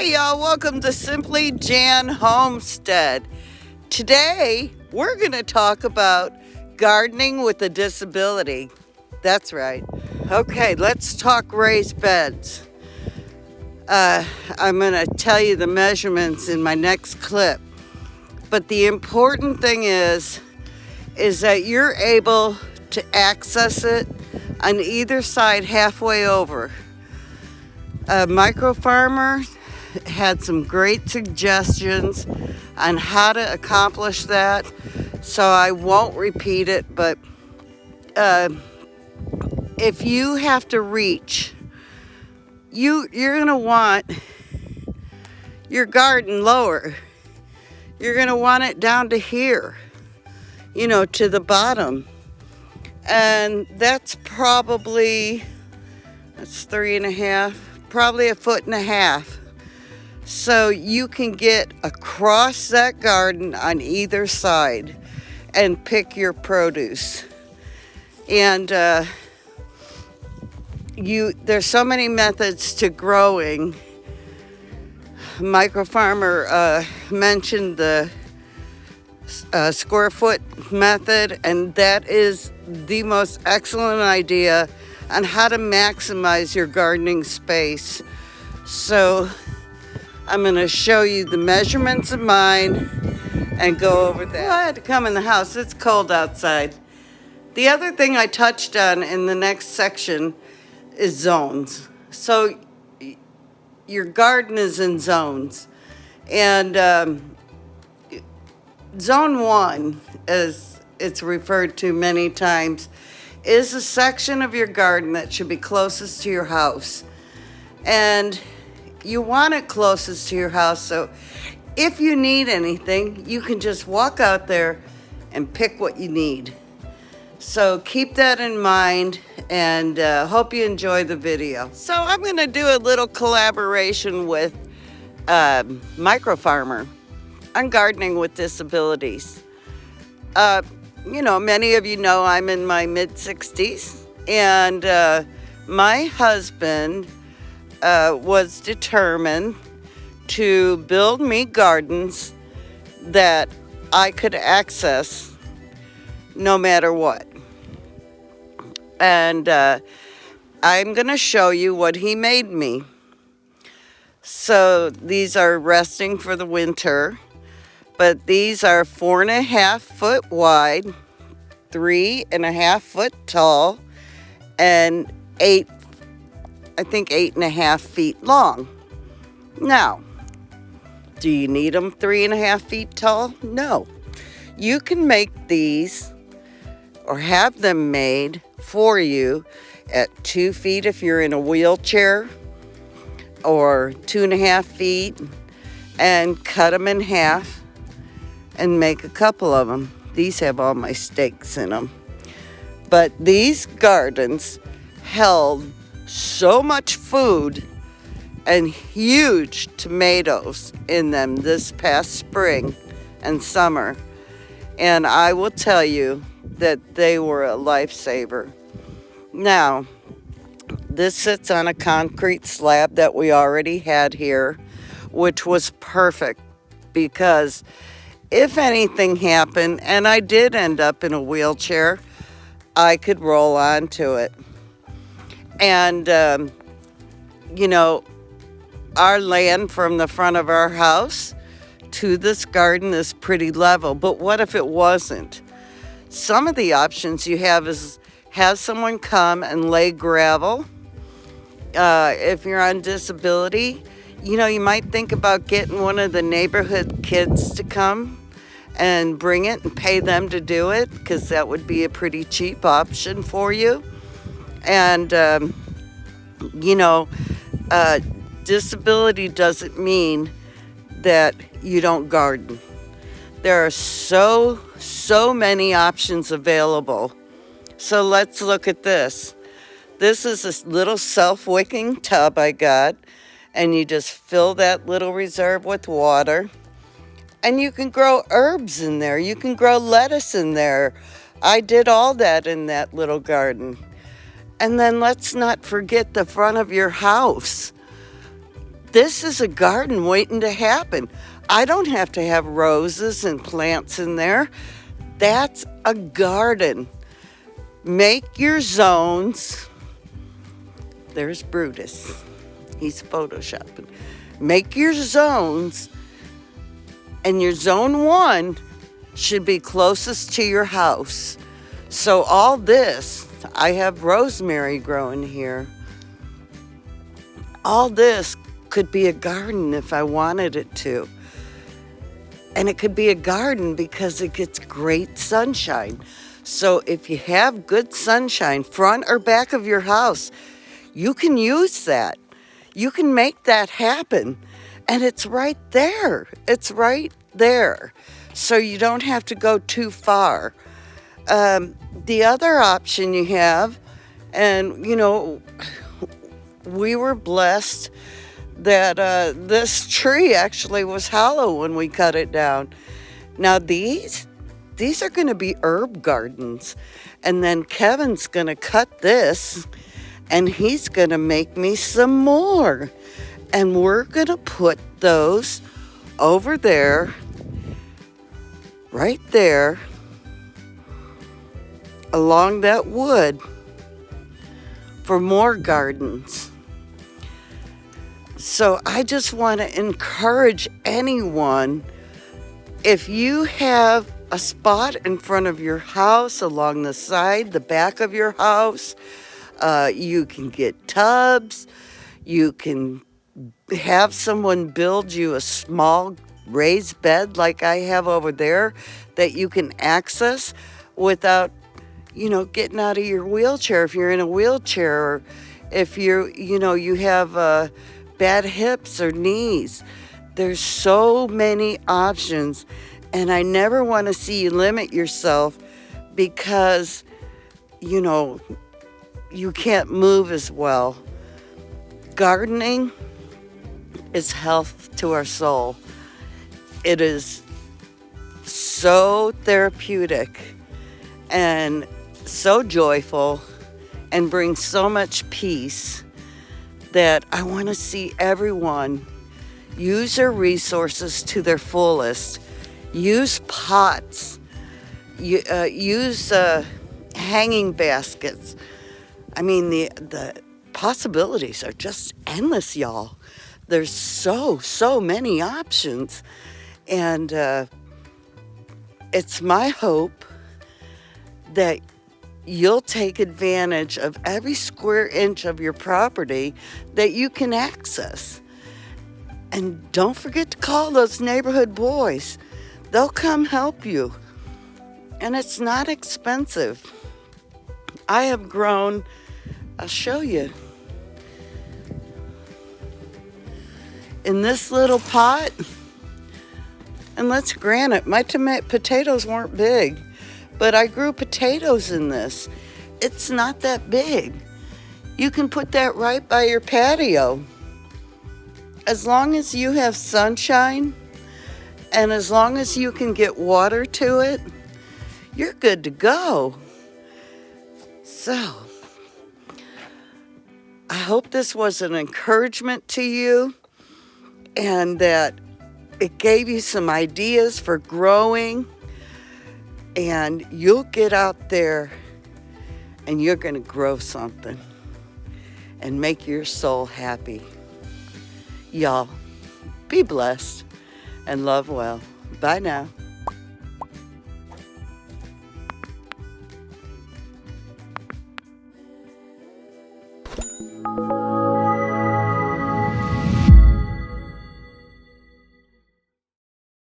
Hey y'all, welcome to Simply Jan Homestead. Today, we're going to talk about gardening with a disability. That's right. Okay, let's talk raised beds. I'm going to tell you the measurements in my next clip. But the important thing is that you're able to access it on either side halfway over. MicroFarmer had some great suggestions on how to accomplish that, so I won't repeat it, but if you have to reach, you're going to want your garden lower. You're going to want it down to here, to the bottom. And that's probably, that's 3.5, probably 1.5 feet. So you can get across that garden on either side and pick your produce. And there's so many methods to growing. MicroFarmer mentioned the square foot method, and that is the most excellent idea on how to maximize your gardening space. So I'm going to show you the measurements of mine and go over that. Well, I had to come in the house. It's cold outside. The other thing I touched on in the next section is zones. So your garden is in zones. And zone 1, as it's referred to many times, is a section of your garden that should be closest to your house. And you want it closest to your house, so if you need anything, you can just walk out there and pick what you need. So keep that in mind, and hope you enjoy the video. So I'm going to do a little collaboration with MicroFarmer on gardening with disabilities. Many of you know I'm in my mid-60s, and my husband was determined to build me gardens that I could access no matter what. And I'm going to show you what he made me. So these are resting for the winter, but these are 4.5 foot wide, 3.5 foot tall, and 8.5 feet long. Now, do you need them 3.5 feet tall? No. You can make these or have them made for you at 2 feet if you're in a wheelchair, or 2.5 feet, and cut them in half and make a couple of them. These have all my stakes in them. But these gardens held so much food and huge tomatoes in them this past spring and summer. And I will tell you that they were a lifesaver. Now, this sits on a concrete slab that we already had here, which was perfect because if anything happened, and I did end up in a wheelchair, I could roll onto it. And, our land from the front of our house to this garden is pretty level. But what if it wasn't? Some of the options you have is have someone come and lay gravel. If you're on disability, you might think about getting one of the neighborhood kids to come and bring it and pay them to do it, because that would be a pretty cheap option for you. And, disability doesn't mean that you don't garden. There are so many options available. So let's look at this. This is a little self-wicking tub I got, and you just fill that little reserve with water. And you can grow herbs in there. You can grow lettuce in there. I did all that in that little garden. And then let's not forget the front of your house. This is a garden waiting to happen. I don't have to have roses and plants in there. That's a garden. Make your zones. There's Brutus. He's photoshopping. Make your zones, and your zone 1 should be closest to your house. So all this, I have rosemary growing here. All this could be a garden if I wanted it to. And it could be a garden because it gets great sunshine. So if you have good sunshine, front or back of your house, you can use that. You can make that happen. And it's right there. It's right there. So you don't have to go too far. The other option you have, and we were blessed that this tree actually was hollow when we cut it down. Now these are going to be herb gardens. And then Kevin's going to cut this and he's going to make me some more. And we're going to put those over there, right there, along that wood for more gardens. So I just want to encourage anyone, if you have a spot in front of your house, along the side, the back of your house, you can get tubs, you can have someone build you a small raised bed like I have over there that you can access without, getting out of your wheelchair. If you're in a wheelchair, or if you have bad hips or knees, there's so many options. And I never want to see you limit yourself because, you can't move as well. Gardening is health to our soul. It is so therapeutic and so joyful and brings so much peace that I want to see everyone use their resources to their fullest. Use pots. Use hanging baskets. I mean, the possibilities are just endless, y'all. There's so many options. And it's my hope that you'll take advantage of every square inch of your property that you can access. And don't forget to call those neighborhood boys. They'll come help you. And it's not expensive. I have grown, I'll show you. In this little pot, and let's grant it, my potatoes weren't big, but I grew potatoes in this. It's not that big. You can put that right by your patio. As long as you have sunshine, and as long as you can get water to it, you're good to go. So, I hope this was an encouragement to you and that it gave you some ideas for growing, and you'll get out there and you're going to grow something and make your soul happy. Y'all, be blessed and love well. Bye now.